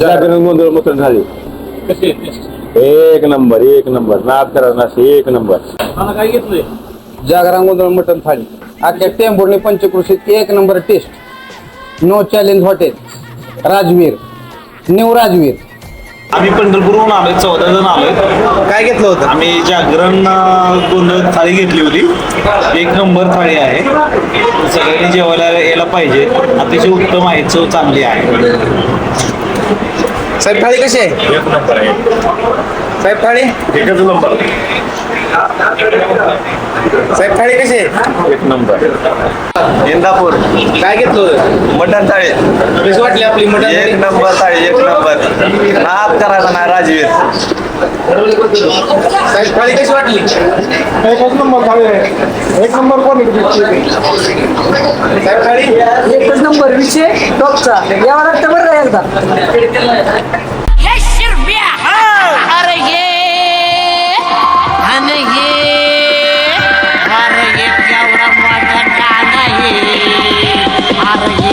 जागरण गोंधळ मटण थाळी कशी एक नंबर नाद करा नसे एक नंबर. मला काय घेतलंय जागरण गोंधळ मटण थाळी अख्ख्या टेंभुर्णी पंचक्रोशीत एक number test. No challenge hotel Rajveer new Rajveer. आम्ही पंढरपूरहून आलोय 14 जण आलोय. काय घेतलं होतं? आम्ही जागरण गोंधळ थाळी घेतली होती. एक नंबर थाळी आहे. सगळ्यांनी जेवायला यायला पाहिजे. अतिशय उत्तम आहे, चव चांगली आहे. साहेब थाळी कशी आहे? एक नंबर आहे. साहेब थाळी एकच नंबर. साहेब थाळी कशी आहे? एक नंबर. इंदापूर काय घेतलं होतं? मटण थाळी कशी वाटली आपली मटण एक थाळी? नंबर थाळी, एक नंबर. नाद करायचा नाही राजवीर. साहेब थाळी कशी वाटली? एकच नंबर थाळी आहे. एक नंबर क्वालिटी. साहेब थाळी एकच नंबर विषय टॉपचा यावर लागतं बरं का एकदा. ये शिरप्या अरे ये अरे ये केवढा मोठा कान आहे अरे